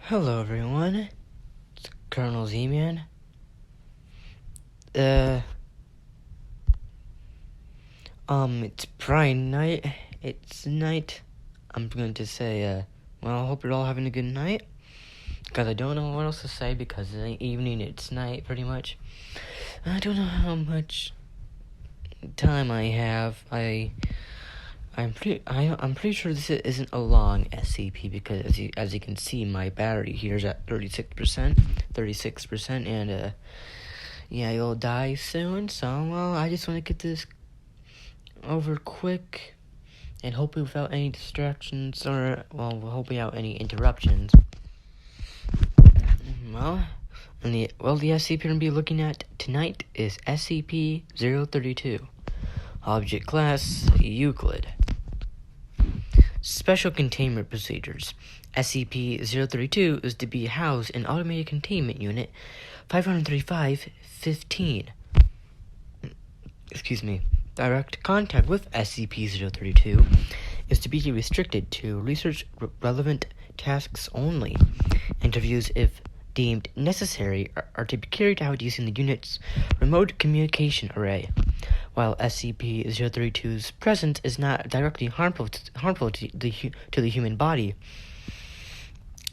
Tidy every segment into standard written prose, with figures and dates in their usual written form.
Hello everyone, it's Colonel Z-Man. It's Prime night. It's night. I'm going to say, I hope you're all having a good night. Because I don't know what else to say because it ain't evening, it's night pretty much. I don't know how much time I have. I'm pretty sure this isn't a long SCP because as you can see, my battery here is at 36%, and yeah, you'll die soon. So I just want to get this over quick and hopefully without any distractions or hopefully without any interruptions. The SCP we're gonna be looking at tonight is SCP-032. Object Class Euclid. Special Containment Procedures. SCP-032 is to be housed in Automated Containment Unit 535-15. Direct contact with SCP-032 is to be restricted to research-relevant tasks only. Interviews, if deemed necessary, are to be carried out using the unit's remote communication array. While SCP-032's presence is not directly harmful to the human body,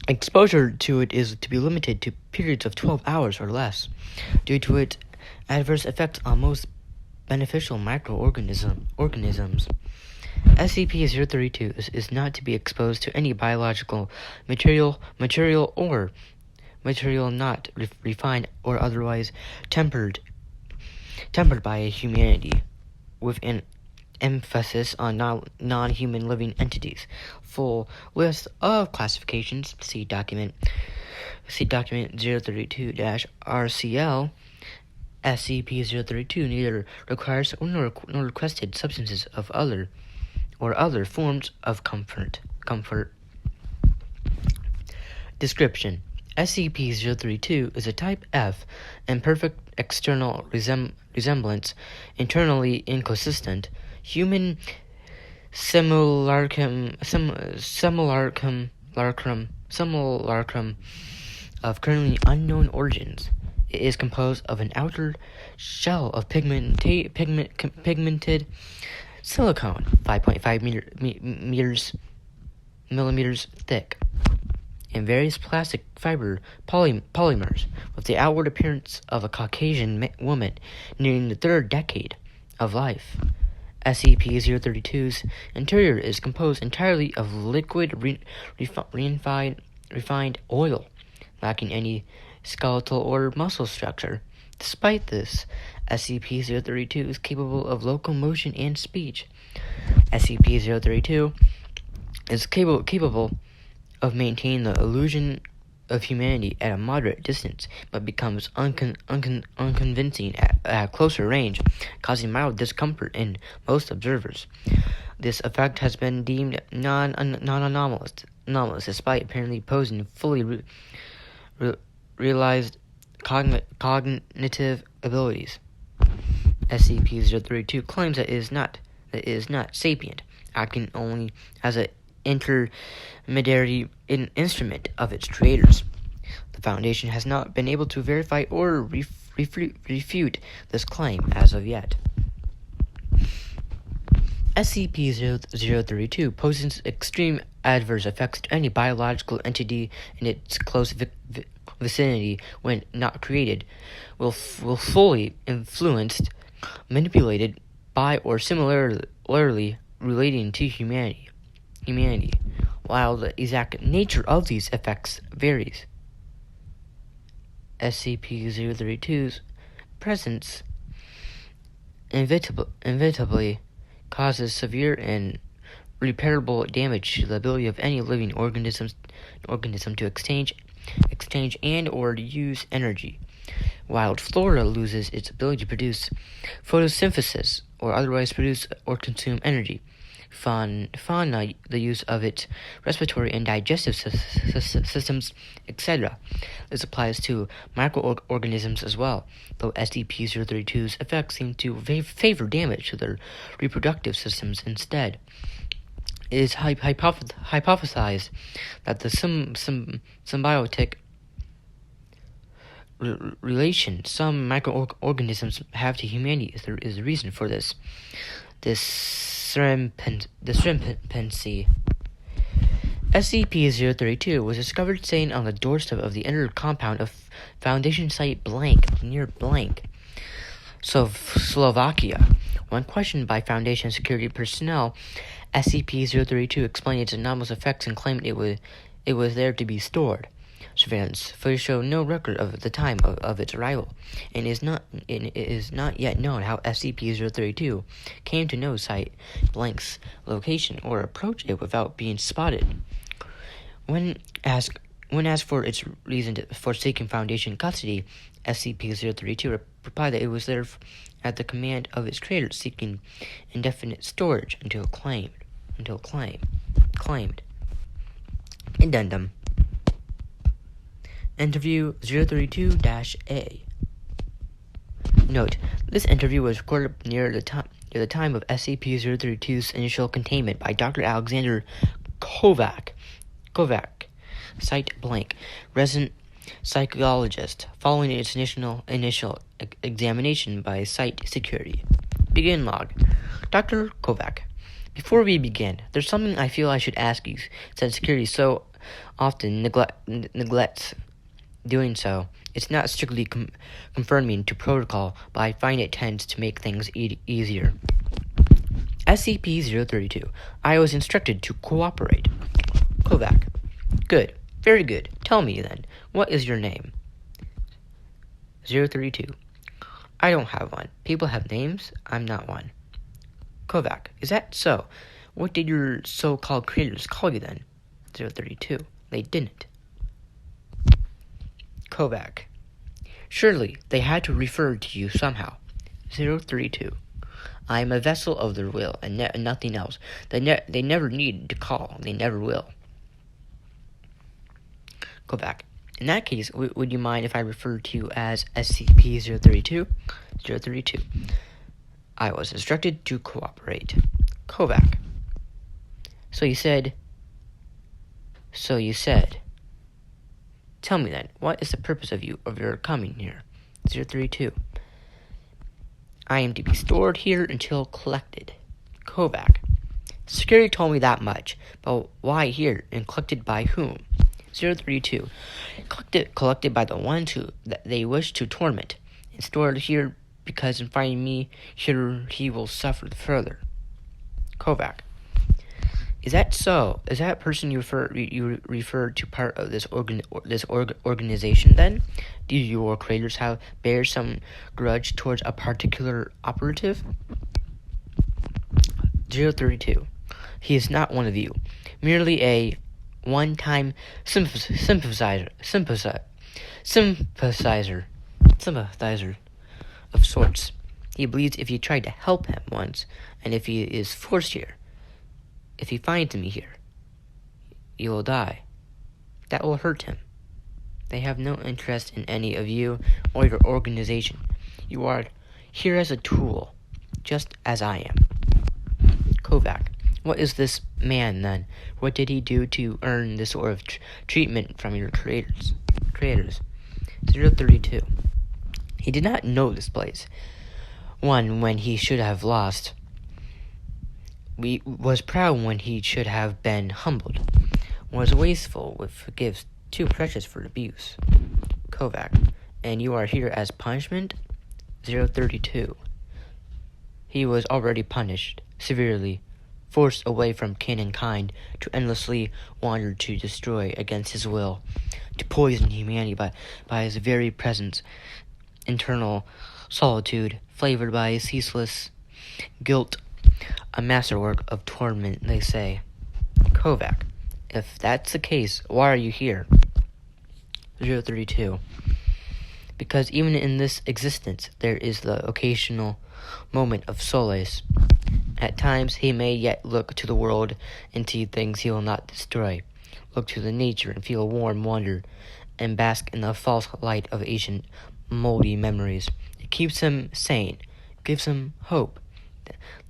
exposure to it is to be limited to periods of 12 hours or less, due to its adverse effects on most beneficial microorganisms. SCP-032 is not to be exposed to any biological material or material not refined or otherwise tempered by humanity, with an emphasis on non-human living entities. Full list of classifications. See document 032-RCL. SCP-032 neither requires nor requested substances of other forms of comfort. Description: SCP-032 is a Type F and perfect external resemblance, internally inconsistent, human simulacrum of currently unknown origins. It is composed of an outer shell of pigmented silicone, 5.5 millimeters thick, and various plastic fiber polymers, with the outward appearance of a Caucasian woman nearing the third decade of life. SCP-032's interior is composed entirely of liquid refined oil, lacking any skeletal or muscle structure. Despite this, SCP-032 is capable of locomotion and speech. SCP-032 is capable of maintaining the illusion of humanity at a moderate distance, but becomes unconvincing at closer range, causing mild discomfort in most observers. This effect has been deemed non-anomalous, despite apparently posing fully realized cognitive abilities. SCP-032 claims that it is not sapient, acting only as an intermediary instrument of its creators. The Foundation has not been able to verify or refute this claim as of yet. SCP-032 poses extreme adverse effects to any biological entity in its close vicinity when not created, will fully influenced, manipulated by, or similarly relating to humanity, while the exact nature of these effects varies. SCP-032's presence inevitably causes severe and irreparable damage to the ability of any living organism to exchange and or use energy. Wild flora loses its ability to produce photosynthesis or otherwise produce or consume energy. Fauna, the use of its respiratory and digestive systems, etc. This applies to microorganisms as well, though SCP-032's effects seem to favor damage to their reproductive systems instead. It is hypothesized that the symbiotic relation some microorganisms have to humanity is the reason for this discrepancy. SCP-032 was discovered staying on the doorstep of the inner compound of Foundation Site blank near blank, Slovakia. When questioned by Foundation security personnel, SCP-032 explained its anomalous effects and claimed it was there to be stored. Surveillance footage showed no record of the time of its arrival, and it is not yet known how SCP-032 came to know Site Blank's location or approach it without being spotted. When asked for its reason for seeking Foundation custody, SCP-032 replied that it was there at the command of its creator, seeking indefinite storage until claimed. Addendum. Interview 032-A. Note: this interview was recorded near the time of SCP-032's initial containment by Dr. Alexander Kovac, Site Blank, resident psychologist, following its initial examination by Site Security. Begin log. Dr. Kovac, before we begin, there's something I feel I should ask you, since security so often neglects doing so. It's not strictly conforming to protocol, but I find it tends to make things easier. SCP-032. I was instructed to cooperate. Kovac. Good. Very good. Tell me, then, what is your name? 032. I don't have one. People have names. I'm not one. Kovac. Is that so? What did your so-called creators call you, then? 032. They didn't. Kovac. Surely they had to refer to you somehow. 032. I am a vessel of their will and nothing else. They never needed to call. They never will. Kovac. In that case, would you mind if I referred to you as SCP-032? 032. I was instructed to cooperate. Kovac. So you said. Tell me then, what is the purpose of your coming here? 032. I am to be stored here until collected. Kovac. Security told me that much, but why here, and collected by whom? 032. Collected by the ones that they wish to torment, and stored here because in finding me here he will suffer further. Kovac. Is that so? Is that person you refer to part of this organization then? Do your creators bear some grudge towards a particular operative? 032. He is not one of you. Merely a one-time sympathizer of sorts. He believes if you tried to help him once, and if he is forced here, if he finds me here, you will die. That will hurt him. They have no interest in any of you or your organization. You are here as a tool, just as I am. Kovac. What is this man, then? What did he do to earn this sort of treatment from your creators? 032. He did not know this place. When he should have lost. Was proud when he should have been humbled. Was wasteful with gifts too precious for abuse. Kovac. And you are here as punishment? 032. He was already punished, severely, forced away from kin and kind, to endlessly wander to destroy against his will, to poison humanity by his very presence, internal solitude, flavored by ceaseless guilt, a masterwork of torment, they say. Kovac. If that's the case, why are you here? 032. Because even in this existence, there is the occasional moment of solace. At times, he may yet look to the world and see things he will not destroy. Look to the nature and feel warm wonder, and bask in the false light of ancient, moldy memories. It keeps him sane, gives him hope.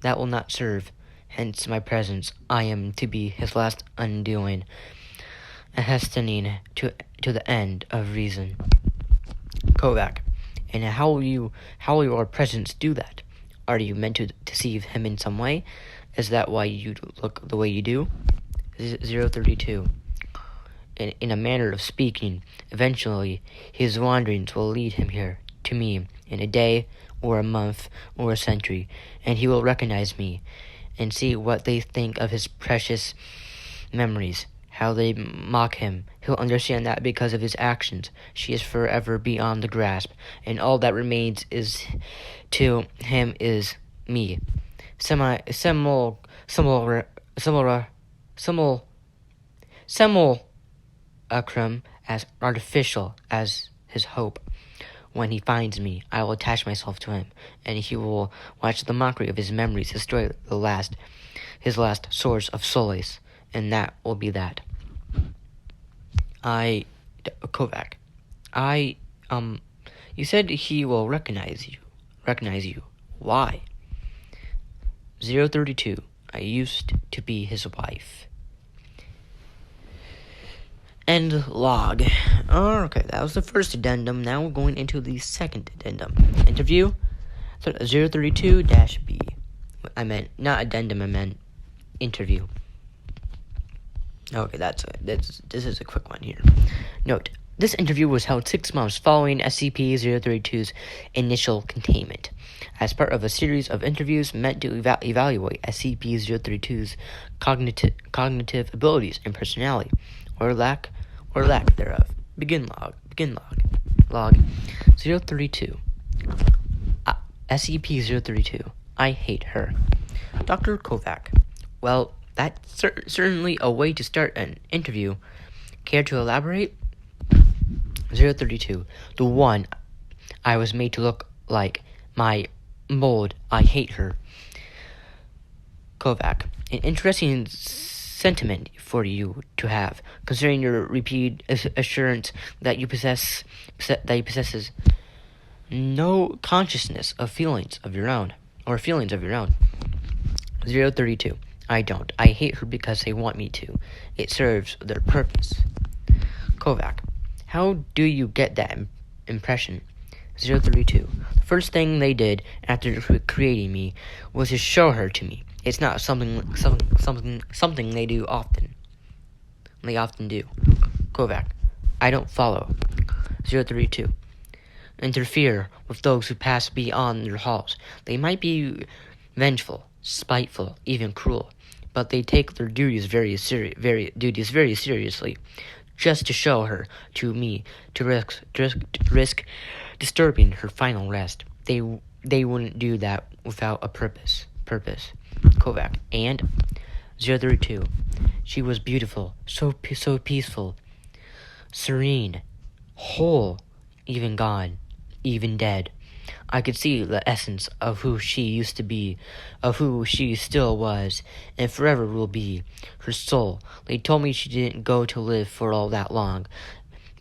That will not serve hence my presence. I am to be his last undoing, a hastening to the end of reason. Kovac, and how will your presence do that? Are you meant to deceive him in some way? Is that why you look the way you do? 032. In a manner of speaking, eventually his wanderings will lead him here, to me, in a day, or a month, or a century, and he will recognize me, and see what they think of his precious memories, how they mock him. He'll understand that because of his actions, she is forever beyond the grasp, and all that remains is to him is me. Simulacrum as artificial as his hope. When he finds me, I will attach myself to him, and he will watch the mockery of his memories destroy his last source of solace, and that will be that. Kovac, you said he will recognize you. Why? 032, I used to be his wife. End log. Okay, that was the first addendum. Now we're going into the second addendum. Interview 032-B. I meant not addendum, I meant interview. Okay, this is a quick one here. Note, this interview was held 6 months following SCP-032's initial containment, as part of a series of interviews meant to evaluate SCP-032's cognitive abilities and personality, or lack thereof. Begin log. Log 032. SCP-032. I hate her. Dr. Kovac. Well, that's certainly a way to start an interview. Care to elaborate? 032. The one I was made to look like my mold. I hate her. Kovac. An interesting sentiment for you to have, considering your repeated assurance that you possesses no consciousness of feelings of your own. 032. I don't. I hate her because they want me to. It serves their purpose. Kovac. How do you get that impression? 032. The first thing they did after creating me was to show her to me. It's not something they do often. They often do. Kovac. I don't follow. 032. Interfere with those who pass beyond their halls. They might be vengeful, spiteful, even cruel, but they take their duties very seriously. Just to show her to me, to risk disturbing her final rest. They wouldn't do that without a purpose. Kovac. And 032. She was beautiful, so peaceful, serene, whole, even gone, even dead. I could see the essence of who she used to be, of who she still was, and forever will be. Her soul. They told me she didn't go to live for all that long,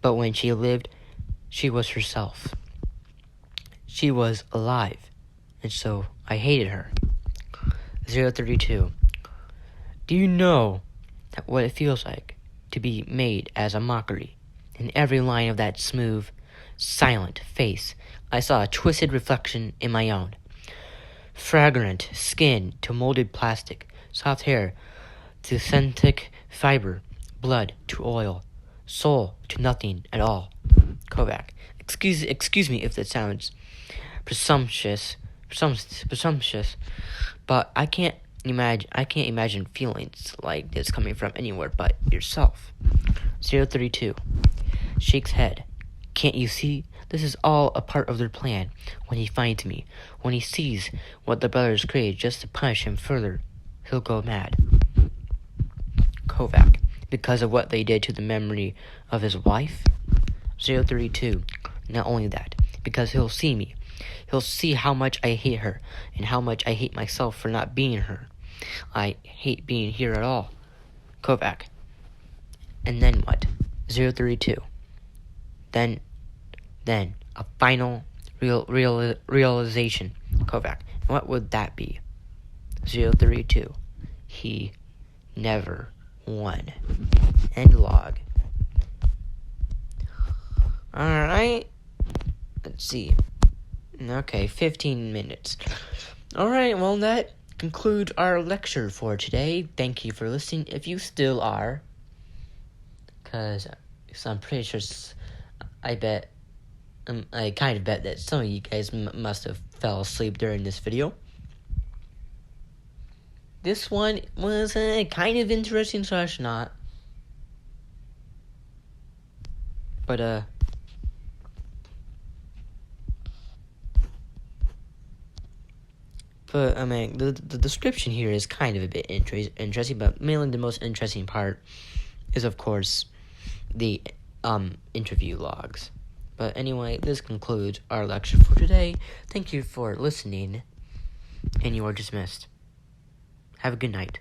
but when she lived, she was herself. She was alive, and so I hated her. 032. Do you know what it feels like to be made as a mockery? In every line of that smooth, silent face, I saw a twisted reflection in my own. Fragrant skin to molded plastic, soft hair to synthetic fiber, blood to oil, soul to nothing at all. Kovac. Excuse me if that sounds presumptuous, but I can't imagine feelings like this coming from anywhere but yourself. 032. Shakes head. Can't you see? This is all a part of their plan. When he finds me, when he sees what the brothers created just to punish him further, he'll go mad. Kovac. Because of what they did to the memory of his wife? 032. Not only that, because he'll see me. He'll see how much I hate her, and how much I hate myself for not being her. I hate being here at all. Kovac. And then what? 032. Then a final realization. Kovac. What would that be? 032. he never won. End log. Alright. Let's see. Okay, 15 minutes. Alright, well, that concludes our lecture for today. Thank you for listening, if you still are. Because I'm pretty sure, I kind of bet that some of you guys must have fell asleep during this video. This one was kind of interesting / not. But, I mean, the description here is kind of a bit interesting, but mainly the most interesting part is, of course, the interview logs. But anyway, this concludes our lecture for today. Thank you for listening, and you are dismissed. Have a good night.